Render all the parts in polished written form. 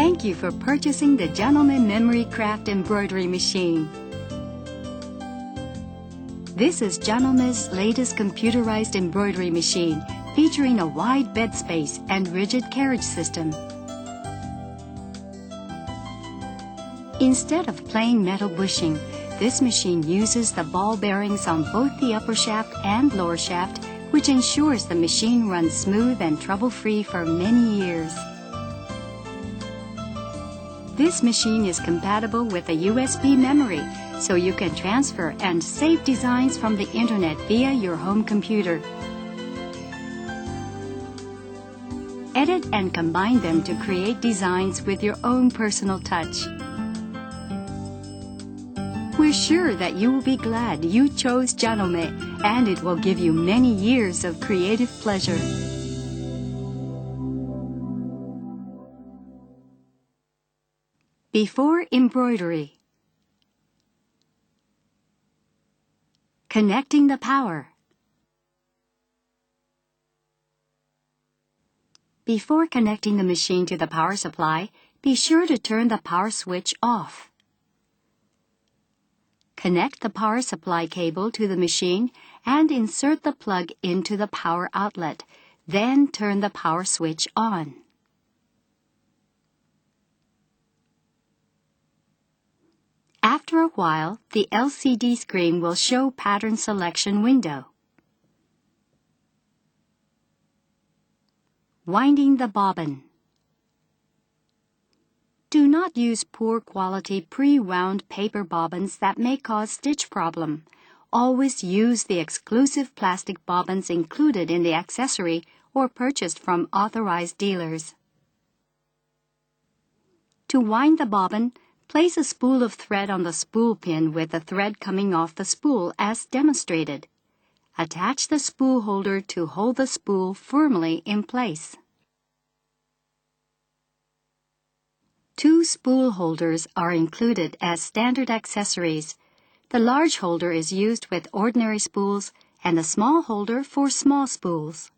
Thank you for purchasing the Janome Memory Craft embroidery machine. This is Janome's latest computerized embroidery machine, featuring a wide bed space and rigid carriage system. Instead of plain metal bushing, this machine uses the ball bearings on both the upper shaft and lower shaft, which ensures the machine runs smooth and trouble-free for many years. This machine is compatible with a USB memory, so you can transfer and save designs from the internet via your home computer. Edit and combine them to create designs with your own personal touch. We're sure that you will be glad you chose Janome, and it will give you many years of creative pleasure. Before embroidery. Connecting the power. Before connecting the machine to the power supply, be sure to turn the power switch off. Connect the power supply cable to the machine and insert the plug into the power outlet. Then turn the power switch on. After a while, the LCD screen will show pattern selection window. Winding the bobbin. Do not use poor quality pre-wound paper bobbins that may cause stitch problem. Always use the exclusive plastic bobbins included in the accessory or purchased from authorized dealers. To wind the bobbin, place a spool of thread on the spool pin with the thread coming off the spool as demonstrated. Attach the spool holder to hold the spool firmly in place. 2 spool holders are included as standard accessories. The large holder is used with ordinary spools and the small holder for small spools.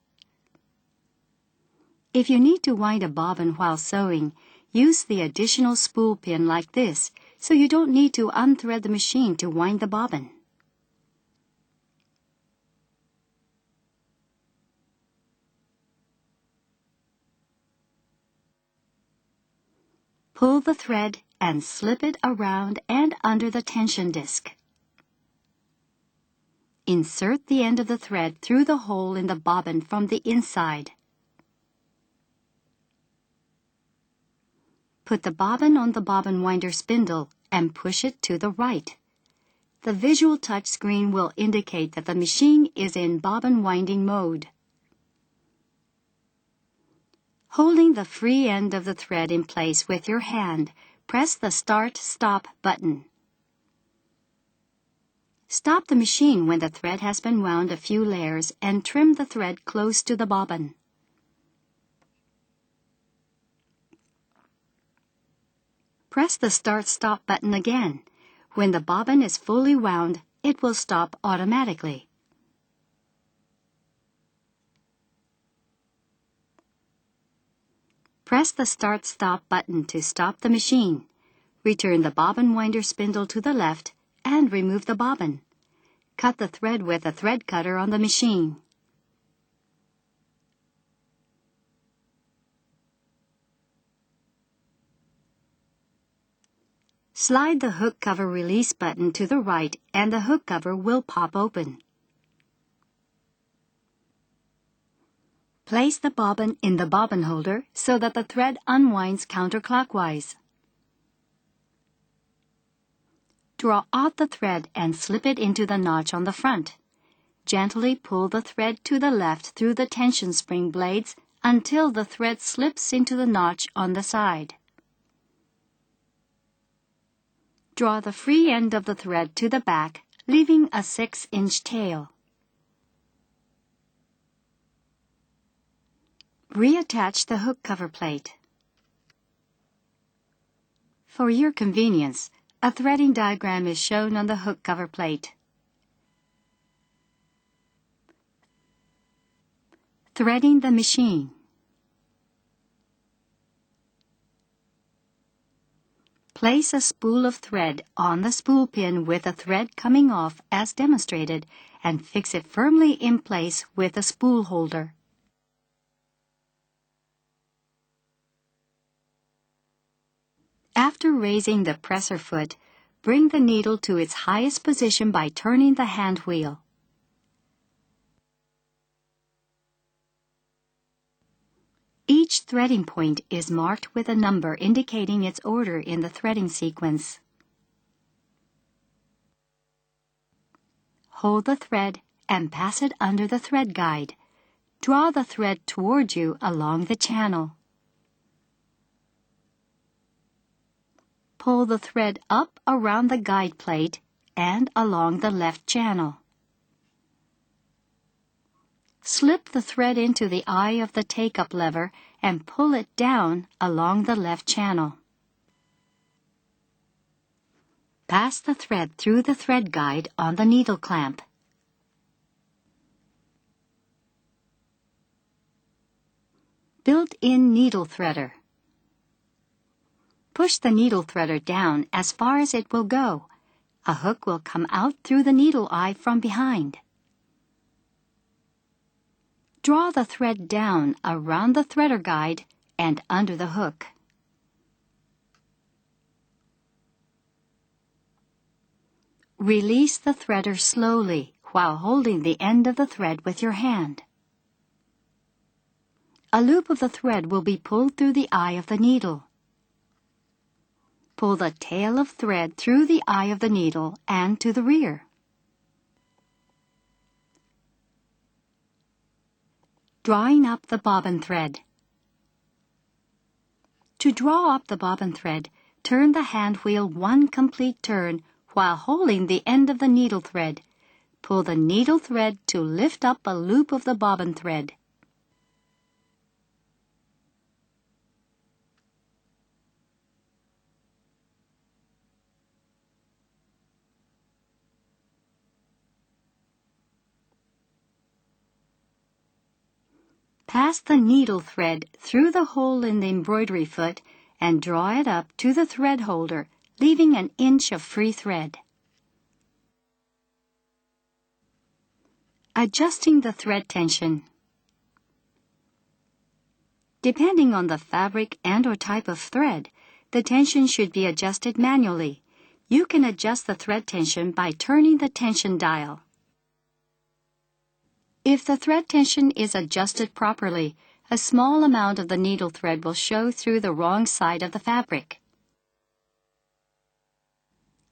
If you need to wind a bobbin while sewing, use the additional spool pin like this, so you don't need to unthread the machine to wind the bobbin. Pull the thread and slip it around and under the tension disc. Insert the end of the thread through the hole in the bobbin from the inside. Put the bobbin on the bobbin winder spindle and push it to the right. The visual touch screen will indicate that the machine is in bobbin winding mode. Holding the free end of the thread in place with your hand, press the Start-Stop button. Stop the machine when the thread has been wound a few layers and trim the thread close to the bobbin. Press the Start-Stop button again. When the bobbin is fully wound, it will stop automatically. Press the Start-Stop button to stop the machine. Return the bobbin winder spindle to the left and remove the bobbin. Cut the thread with a thread cutter on the machine. Slide the hook cover release button to the right and the hook cover will pop open. Place the bobbin in the bobbin holder so that the thread unwinds counterclockwise. Draw out the thread and slip it into the notch on the front. Gently pull the thread to the left through the tension spring blades until the thread slips into the notch on the side. Draw the free end of the thread to the back, leaving a 6-inch tail. Reattach the hook cover plate. For your convenience, a threading diagram is shown on the hook cover plate. Threading the machine. Place a spool of thread on the spool pin with the thread coming off as demonstrated and fix it firmly in place with a spool holder. After raising the presser foot, bring the needle to its highest position by turning the hand wheel. Each threading point is marked with a number indicating its order in the threading sequence. Hold the thread and pass it under the thread guide. Draw the thread toward you along the channel. Pull the thread up around the guide plate and along the left channel. Slip the thread into the eye of the take-up lever and pull it down along the left channel. Pass the thread through the thread guide on the needle clamp. Built-in needle threader. Push the needle threader down as far as it will go. A hook will come out through the needle eye from behind. Draw the thread down around the threader guide and under the hook. Release the threader slowly while holding the end of the thread with your hand. A loop of the thread will be pulled through the eye of the needle. Pull the tail of thread through the eye of the needle and to the rear. Drawing up the bobbin thread. To draw up the bobbin thread, turn the hand wheel one complete turn while holding the end of the needle thread. Pull the needle thread to lift up a loop of the bobbin thread. Pass the needle thread through the hole in the embroidery foot and draw it up to the thread holder, leaving an inch of free thread. Adjusting the thread tension. Depending on the fabric and/or type of thread, the tension should be adjusted manually. You can adjust the thread tension by turning the tension dial. If the thread tension is adjusted properly, a small amount of the needle thread will show through the wrong side of the fabric.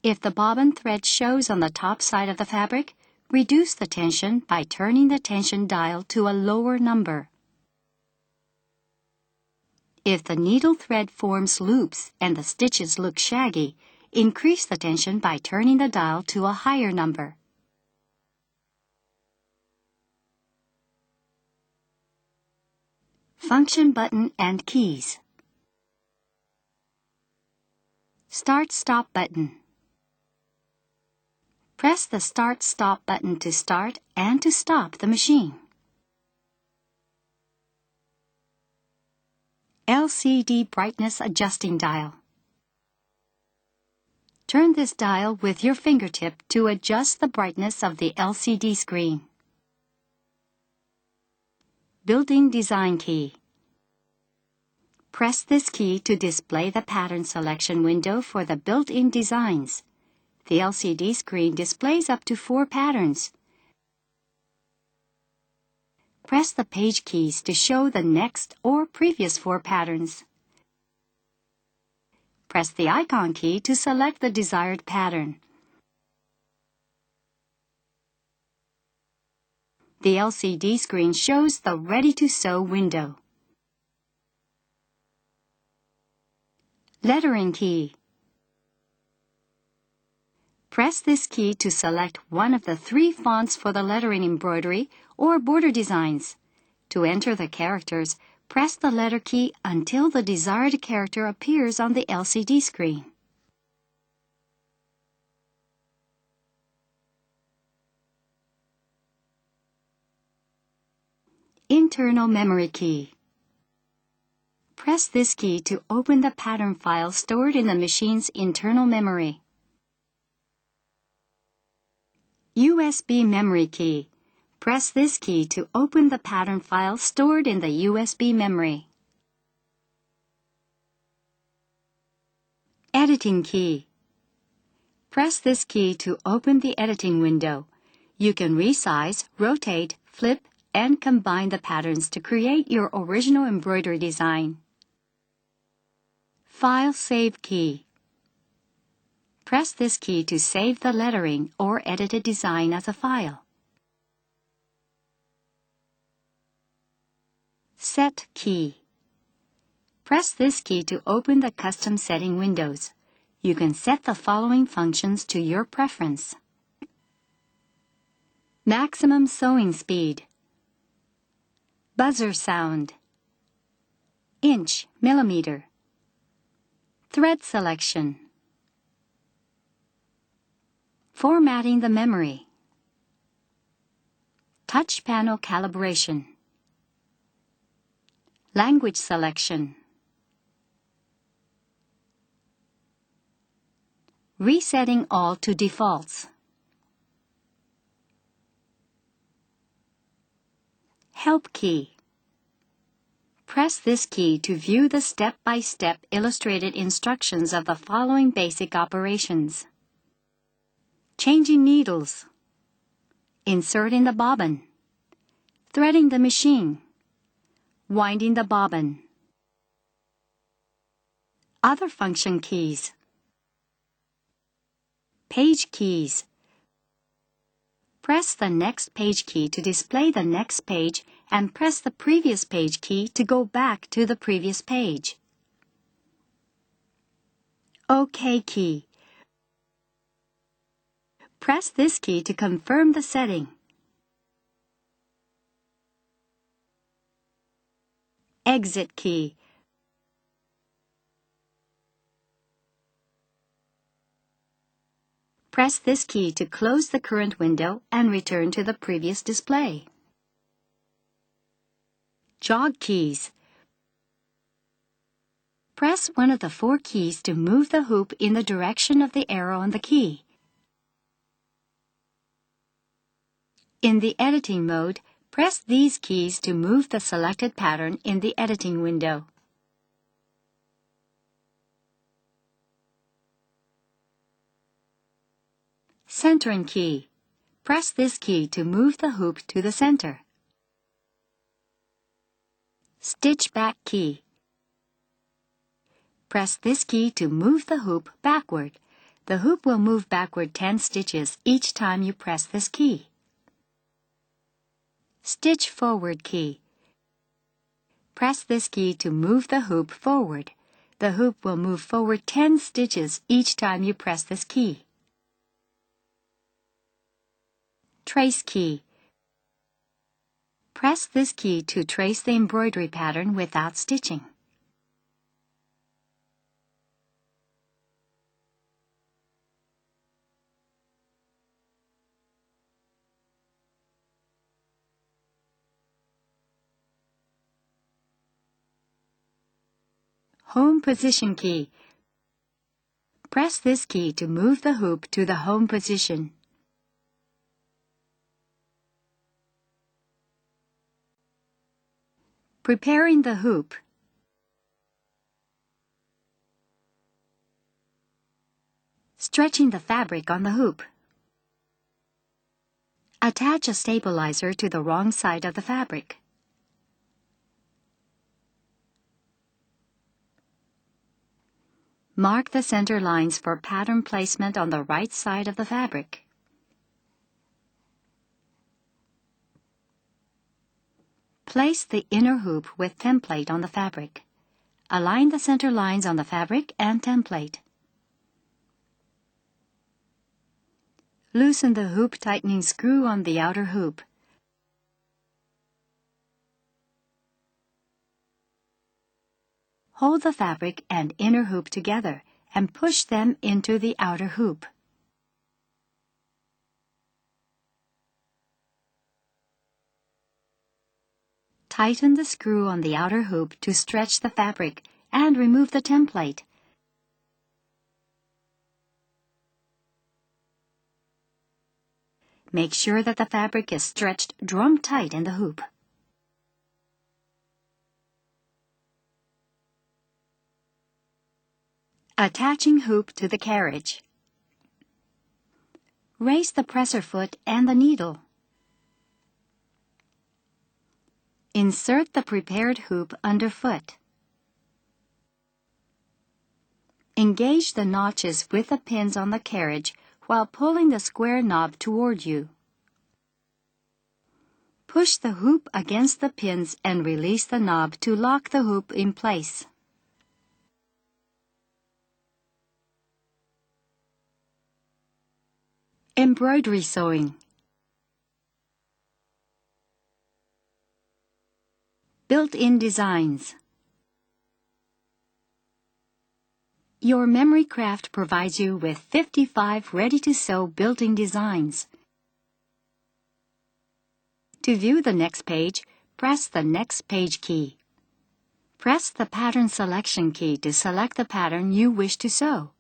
If the bobbin thread shows on the top side of the fabric, reduce the tension by turning the tension dial to a lower number. If the needle thread forms loops and the stitches look shaggy, increase the tension by turning the dial to a higher number. Function button and keys. Start-Stop button. Press the Start-Stop button to start and to stop the machine. LCD brightness adjusting dial. Turn this dial with your fingertip to adjust the brightness of the LCD screen. Built-in design key. Press this key to display the pattern selection window for the built-in designs. The LCD screen displays up to 4 patterns. Press the page keys to show the next or previous 4 patterns. Press the icon key to select the desired pattern. The LCD screen shows the Ready to Sew window. Lettering key. Press this key to select one of the 3 fonts for the lettering embroidery or border designs. To enter the characters, press the letter key until the desired character appears on the LCD screen. Internal memory key. Press this key to open the pattern file stored in the machine's internal memory. USB memory key. Press this key to open the pattern file stored in the USB memory. Editing key. Press this key to open the editing window. You can resize, rotate, flip, and combine the patterns to create your original embroidery design. File Save key. Press this key to save the lettering or edited design as a file. Set key. Press this key to open the custom setting windows. You can set the following functions to your preference. Maximum sewing speed, buzzer sound, inch, millimeter, thread selection, formatting the memory, touch panel calibration, language selection, resetting all to defaults. Help key. Press this key to view the step-by-step illustrated instructions of the following basic operations. Changing needles, inserting the bobbin, threading the machine, winding the bobbin. Other function keys. Page keys. Press the next page key to display the next page and press the previous page key to go back to the previous page. OK key. Press this key to confirm the setting. Exit key. Press this key to close the current window and return to the previous display. Jog keys. Press one of the 4 keys to move the hoop in the direction of the arrow on the key. In the editing mode, press these keys to move the selected pattern in the editing window. Centering key. Press this key to move the hoop to the center. Stitch back key. Press this key to move the hoop backward. The hoop will move backward 10 stitches each time you press this key. Stitch forward key. Press this key to move the hoop forward. The hoop will move forward 10 stitches each time you press this key. Trace key. Press this key to trace the embroidery pattern without stitching. Home position key. Press this key to move the hoop to the home position. Preparing the hoop. Stretching the fabric on the hoop. Attach a stabilizer to the wrong side of the fabric. Mark the center lines for pattern placement on the right side of the fabric. Place the inner hoop with template on the fabric. Align the center lines on the fabric and template. Loosen the hoop tightening screw on the outer hoop. Hold the fabric and inner hoop together and push them into the outer hoop. Tighten the screw on the outer hoop to stretch the fabric and remove the template. Make sure that the fabric is stretched drum tight in the hoop. Attaching hoop to the carriage. Raise the presser foot and the needle. Insert the prepared hoop underfoot. Engage the notches with the pins on the carriage while pulling the square knob toward you. Push the hoop against the pins and release the knob to lock the hoop in place. Embroidery sewing. Built-in designs. Your Memory Craft provides you with 55 ready-to-sew built-in designs. To view the next page, press the Next Page key. Press the Pattern Selection key to select the pattern you wish to sew.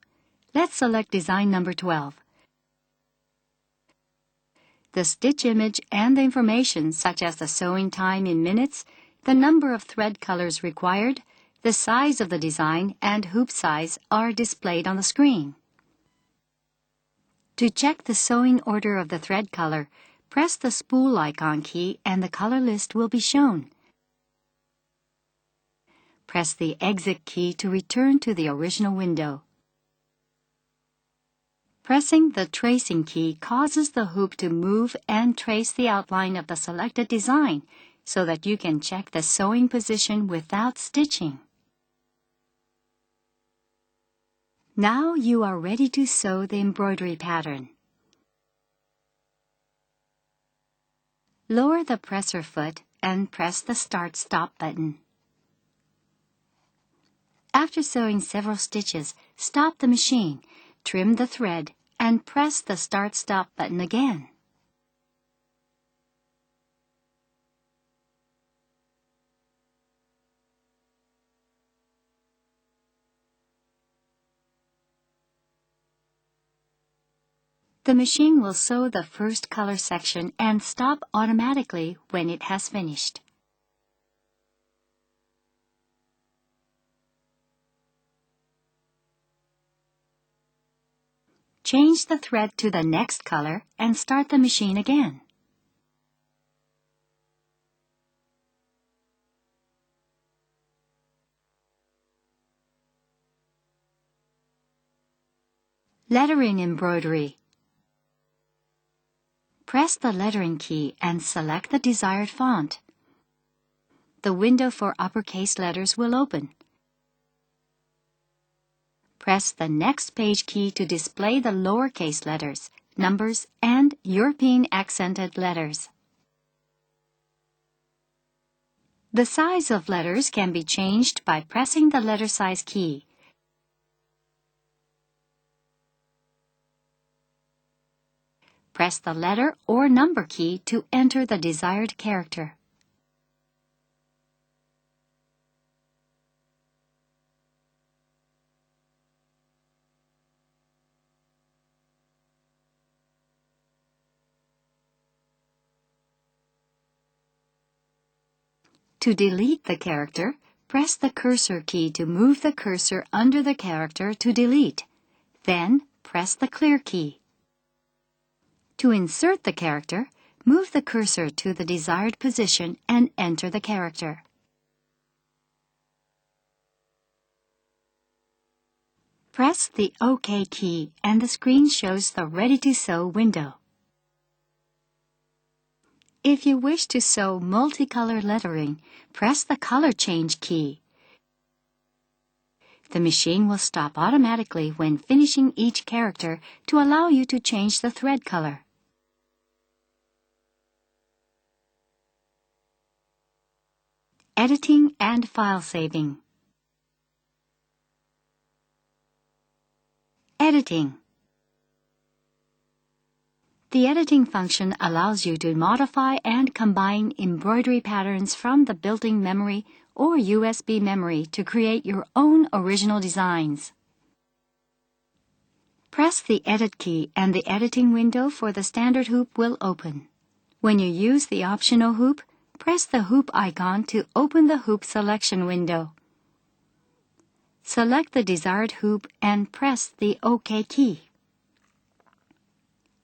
Let's select design number 12. The stitch image and the information such as the sewing time in minutes, the number of thread colors required, the size of the design, and hoop size are displayed on the screen. To check the sewing order of the thread color, press the spool icon key and the color list will be shown. Press the Exit key to return to the original window. Pressing the Tracing key causes the hoop to move and trace the outline of the selected design so that you can check the sewing position without stitching. Now you are ready to sew the embroidery pattern. Lower the presser foot and press the Start-Stop button. After sewing several stitches, stop the machine, trim the thread, and press the Start-Stop button again. The machine will sew the first color section and stop automatically when it has finished. Change the thread to the next color and start the machine again. Lettering embroidery. Press the lettering key and select the desired font. The window for uppercase letters will open. Press the Next Page key to display the lowercase letters, numbers, and European accented letters. The size of letters can be changed by pressing the letter size key. Press the letter or number key to enter the desired character. To delete the character, press the cursor key to move the cursor under the character to delete. Then, press the Clear key. To insert the character, move the cursor to the desired position and enter the character. Press the OK key and the screen shows the Ready to Sew window. If you wish to sew multicolor lettering, press the Color Change key. The machine will stop automatically when finishing each character to allow you to change the thread color. Editing and file saving. Editing. The editing function allows you to modify and combine embroidery patterns from the built-in memory or USB memory to create your own original designs. Press the Edit key and the editing window for the standard hoop will open. When you use the optional hoop, press the hoop icon to open the hoop selection window. Select the desired hoop and press the OK key.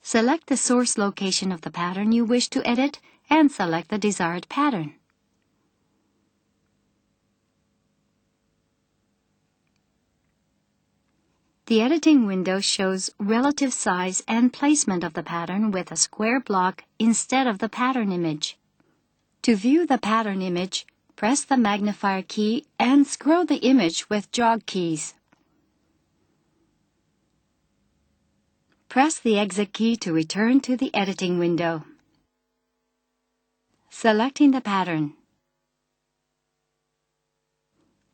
Select the source location of the pattern you wish to edit and select the desired pattern. The editing window shows relative size and placement of the pattern with a square block instead of the pattern image. To view the pattern image, press the magnifier key and scroll the image with jog keys. Press the Exit key to return to the editing window. Selecting the pattern.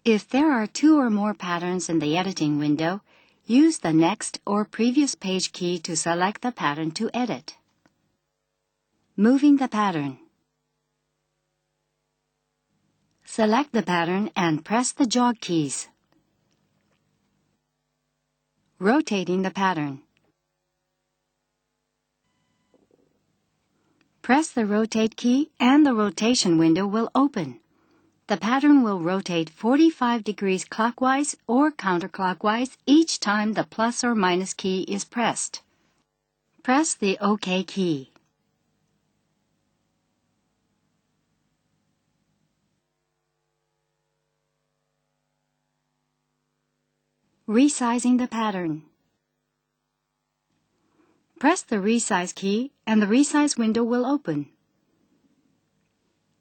If there are 2 or more patterns in the editing window, use the Next or Previous Page key to select the pattern to edit. Moving the pattern. Select the pattern and press the jog keys. Rotating the pattern. Press the Rotate key and the rotation window will open. The pattern will rotate 45 degrees clockwise or counterclockwise each time the plus or minus key is pressed. Press the OK key. Resizing the pattern. Press the Resize key and the resize window will open.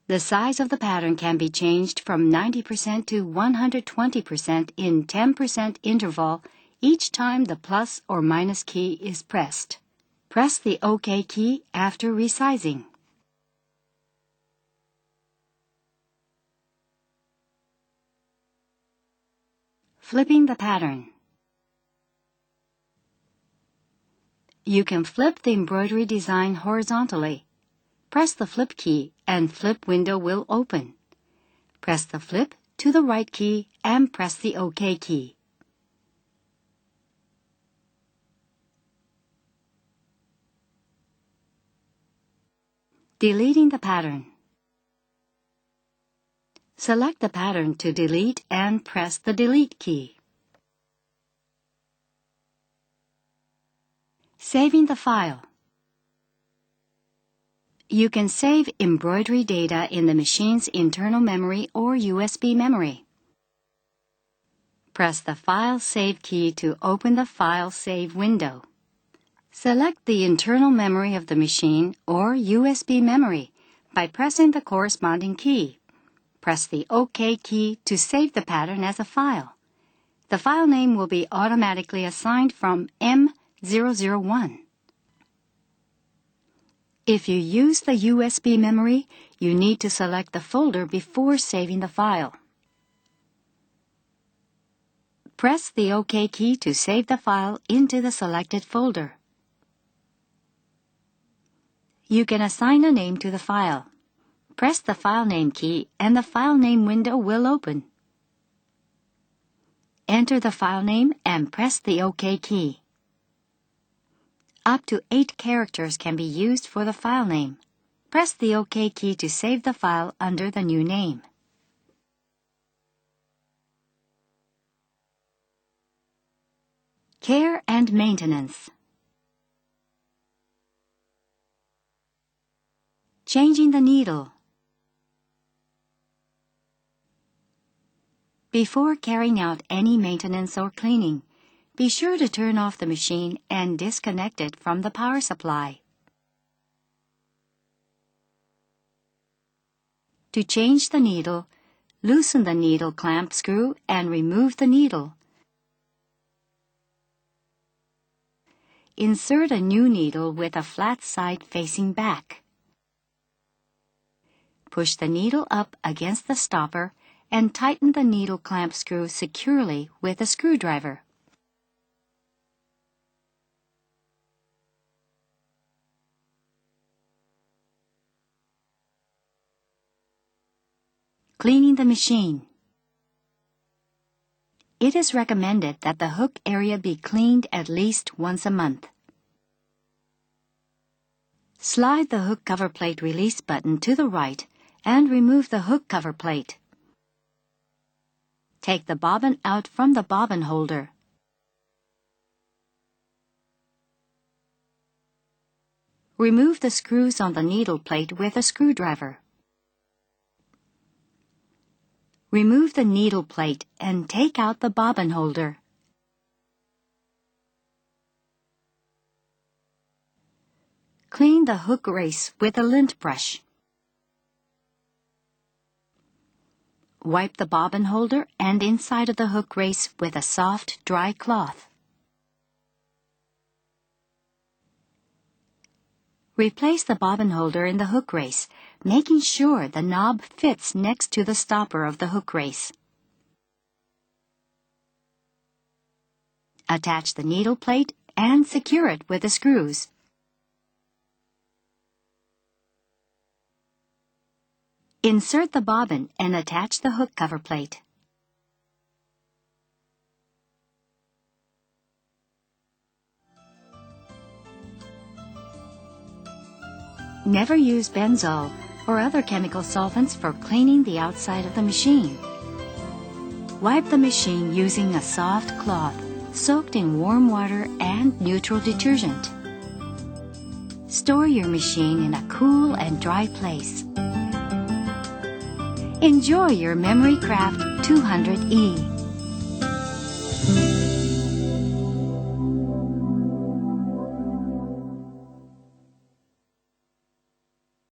The size of the pattern can be changed from 90% to 120% in 10% interval each time the plus or minus key is pressed. Press the OK key after resizing. Flipping the pattern. You can flip the embroidery design horizontally. Press the Flip key and Flip window will open. Press the Flip to the right key and press the OK key. Deleting the pattern. Select the pattern to delete and press the Delete key. Saving the file. You can save embroidery data in the machine's internal memory or USB memory. Press the File Save key to open the File Save window. Select the internal memory of the machine or USB memory by pressing the corresponding key. Press the OK key to save the pattern as a file. The file name will be automatically assigned from M001. If you use the USB memory, you need to select the folder before saving the file. Press the OK key to save the file into the selected folder. You can assign a name to the file. Press the File Name key and the File Name window will open. Enter the file name and press the OK key. Up to 8 characters can be used for the file name. Press the OK key to save the file under the new name. Care and maintenance. Changing the needle. Before carrying out any maintenance or cleaning, be sure to turn off the machine and disconnect it from the power supply. To change the needle, loosen the needle clamp screw and remove the needle. Insert a new needle with a flat side facing back. Push the needle up against the stopper and tighten the needle clamp screw securely with a screwdriver. Cleaning the machine. It is recommended that the hook area be cleaned at least once a month. Slide the hook cover plate release button to the right and remove the hook cover plate. Take the bobbin out from the bobbin holder. Remove the screws on the needle plate with a screwdriver. Remove the needle plate and take out the bobbin holder. Clean the hook race with a lint brush. Wipe the bobbin holder and inside of the hook race with a soft, dry cloth. Replace the bobbin holder in the hook race, making sure the knob fits next to the stopper of the hook race. Attach the needle plate and secure it with the screws. Insert the bobbin and attach the hook cover plate. Never use benzol or other chemical solvents for cleaning the outside of the machine. Wipe the machine using a soft cloth soaked in warm water and neutral detergent. Store your machine in a cool and dry place. Enjoy your Memory Craft 200E.